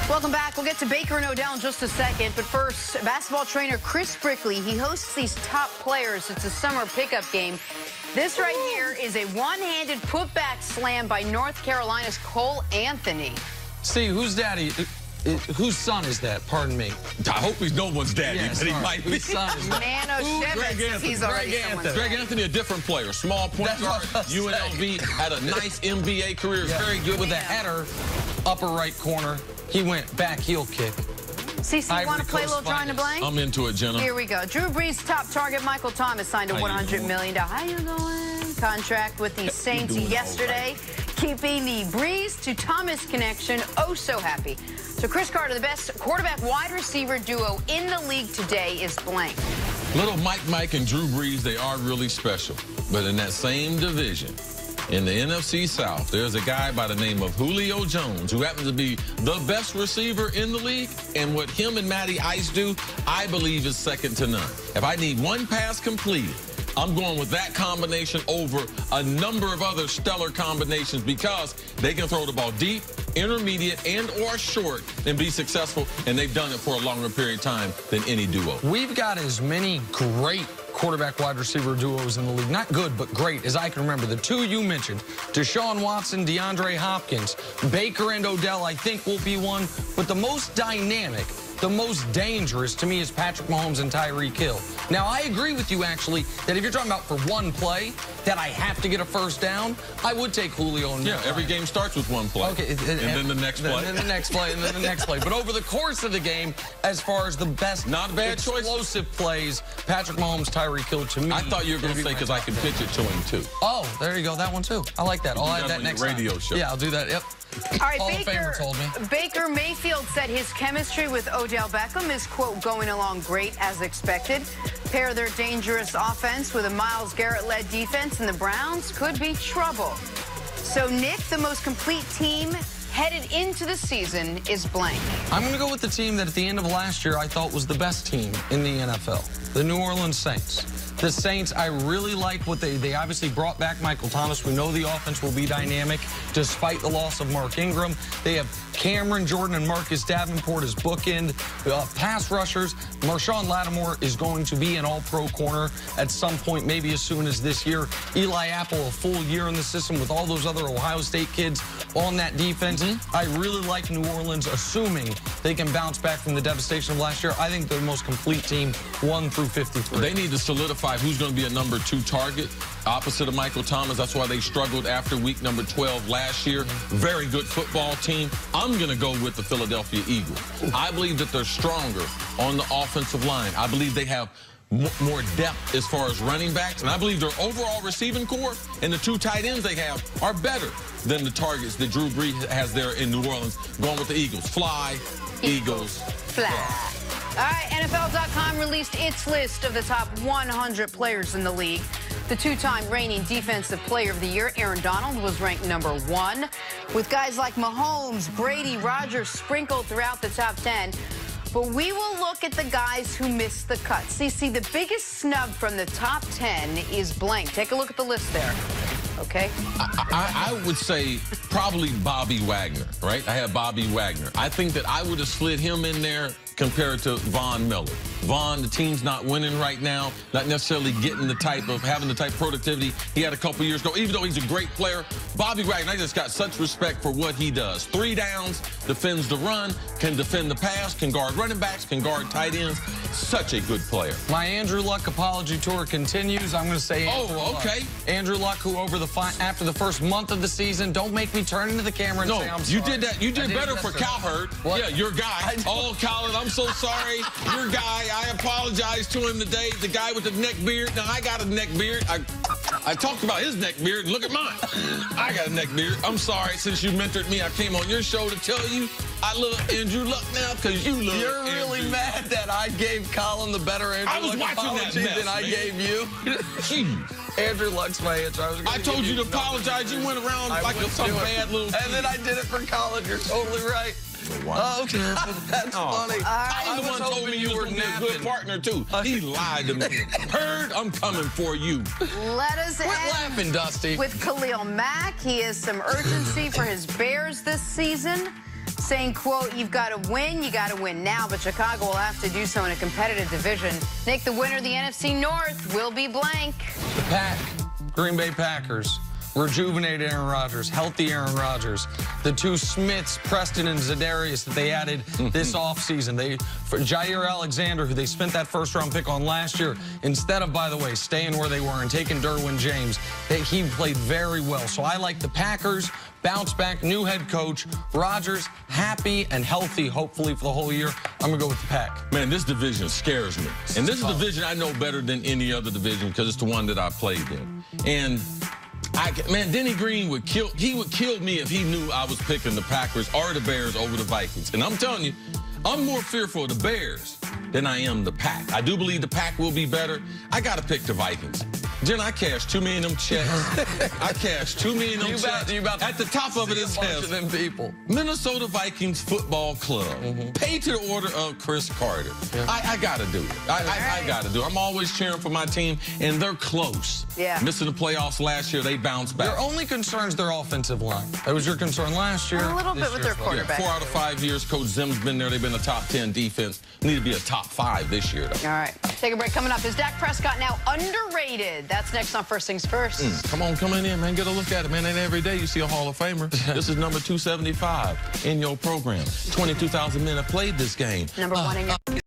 Welcome back. We'll get to Baker and Odell in just a second. But first, basketball trainer Chris Brickley, he hosts these top players. It's a summer pickup game. This right here is a one-handed putback slam by North Carolina's Cole Anthony. See, whose daddy, whose son is that? Pardon me. I hope he's no one's daddy, Yes, but he might be. Whose son is that? Mano he's already someone's Greg dad. Anthony, a different player. Small point guard, UNLV, had a nice NBA career. Yeah. Very good With a header, upper right corner. He went back heel kick. CC, want to play a little drawing to blank? I'm into it, Jenna. Here we go. Drew Brees' top target, Michael Thomas, signed a $100 million. How you going? Contract with the Saints yesterday, keeping the Brees to Thomas connection oh so happy. So Chris Carter, the best quarterback wide receiver duo in the league today is blank. Little Mike and Drew Brees, they are really special. But in that same division, in the NFC South, there's a guy by the name of Julio Jones, who happens to be the best receiver in the league. And what him and Matty Ice do, I believe, is second to none. If I need one pass completed, I'm going with that combination over a number of other stellar combinations because they can throw the ball deep, intermediate, and or short and be successful. And they've done it for a longer period of time than any duo. We've got as many great quarterback wide receiver duos in the league. Not good, but great, as I can remember. The two you mentioned, Deshaun Watson, DeAndre Hopkins, Baker and Odell, I think will be one. But the most dynamic, the most dangerous to me is Patrick Mahomes and Tyreek Hill. Now, I agree with you, actually, that if you're talking about for one play, that I have to get a first down, I would take Julio and Yeah, every game starts with one play. Okay, and then the next play. And then the next play, and then the next play. But over the course of the game, as far as the best Not a bad explosive plays, Patrick Mahomes, Tyreek Hill, to me. I thought you were going to say because I can pitch it to him, too. Oh, there you go. That one, too. I like that. I'll add that on next your radio time. show. Yeah, I'll do that. Yep. All right, Hall of Famer told me. Baker Mayfield said his chemistry with Odell Beckham is, quote, going along great as expected. Pair their dangerous offense with a Myles Garrett-led defense, and the Browns could be trouble. So, Nick, the most complete team headed into the season is blank. I'm going to go with the team that at the end of last year I thought was the best team in the NFL, the New Orleans Saints. The Saints, I really like what they obviously brought back Michael Thomas. We know the offense will be dynamic despite the loss of Mark Ingram. They have Cameron Jordan and Marcus Davenport as bookend pass rushers. Marshawn Lattimore is going to be an all-pro corner at some point, maybe as soon as this year. Eli Apple, a full year in the system with all those other Ohio State kids on that defense. I really like New Orleans, assuming they can bounce back from the devastation of last year. I think they're the most complete team, 1 through 53. They need to solidify who's going to be a number 2 target, opposite of Michael Thomas. That's why they struggled after week number 12 last year. Very good football team. I'm going to go with the Philadelphia Eagles. I believe that they're stronger on the offensive line. I believe they have more depth as far as running backs, and I believe their overall receiving core and the 2 tight ends they have are better than the targets that Drew Brees has there in New Orleans. Going with the Eagles. Fly, Eagles. Fly. All right, NFL.com released its list of the top 100 players in the league. The 2-time reigning Defensive Player of the Year, Aaron Donald, was ranked number 1, with guys like Mahomes, Brady, Rodgers sprinkled throughout the top 10. But we will look at the guys who missed the cut. See, the biggest snub from the top 10 is blank. Take a look at the list there. Okay? I would say probably Bobby Wagner, right? I have Bobby Wagner. I think that I would have slid him in there compared to Von Miller. Von, the team's not winning right now, not necessarily having the type of productivity he had a couple years ago, even though he's a great player. Bobby Wagner, I just got such respect for what he does. 3 downs, defends the run, can defend the pass, can guard running backs, can guard tight ends. Such a good player. My Andrew Luck apology tour continues. I'm going to say Andrew Luck. Andrew Luck, who after the first month of the season, don't make me turn into the camera and say I'm sorry. You did that. You did better for Cowherd. What? Yeah, your guy. Oh, Colin, I'm so sorry. Your guy, I apologize to him today. The guy with the neck beard. Now, I got a neck beard. I talked about his neck beard. Look at mine. I got a neck beard. I'm sorry. Since you mentored me, I came on your show to tell you I love Andrew Luck now because you love You're really Andrew. Mad that I gave Colin the better Andrew Luck apology than I gave you. Jeez. Andrew Luck's my answer. I told you to apologize. You went around like some bad little And then I did it for Colin. You're totally right. Wow. Oh, okay. That's funny. I was the one told me you were a good partner, too. He lied to me. Heard, I'm coming for you. Let us Quit laughing, Dusty. with Khalil Mack. He has some urgency for his Bears this season. saying, quote, "You've got to win, you got to win now, but Chicago will have to do so in a competitive division." Nick, the winner of the NFC North will be blank. The Pack, Green Bay Packers. Rejuvenated Aaron Rodgers, healthy Aaron Rodgers. The two Smiths, Preston and Zadarius, that they added this offseason. For Jair Alexander, who they spent that first-round pick on last year, instead of, by the way, staying where they were and taking Derwin James, he played very well. So I like the Packers, bounce back, new head coach, Rodgers, happy and healthy, hopefully, for the whole year. I'm going to go with the Pack. Man, this division scares me. And this is a division I know better than any other division because it's the one that I played in. And man, Denny Green would kill me if he knew I was picking the Packers or the Bears over the Vikings. And I'm telling you, I'm more fearful of the Bears than I am the Pack. I do believe the Pack will be better. I got to pick the Vikings. Jen, I cashed $2 million in them checks. I cashed $2 million in them checks. At the top of it is them people. Minnesota Vikings Football Club. Pay to the order of Chris Carter. Yeah. I got to do it. I got to do it. I'm always cheering for my team, and they're close. Yeah. Missing the playoffs last year, they bounced back. Your only concern is their offensive line. That was your concern last year. A little bit with their quarterback. Yeah, 4 out of 5 years, Coach Zim's been there. They've been a top 10 defense. Need to be a top 5 this year, though. All right. Take a break. Coming up, is Dak Prescott now underrated? That's next on First Things First. Come on in, man. Get a look at it, man. Ain't every day you see a Hall of Famer. This is number 275 in your program. 22,000 men have played this game. Number 1 in your...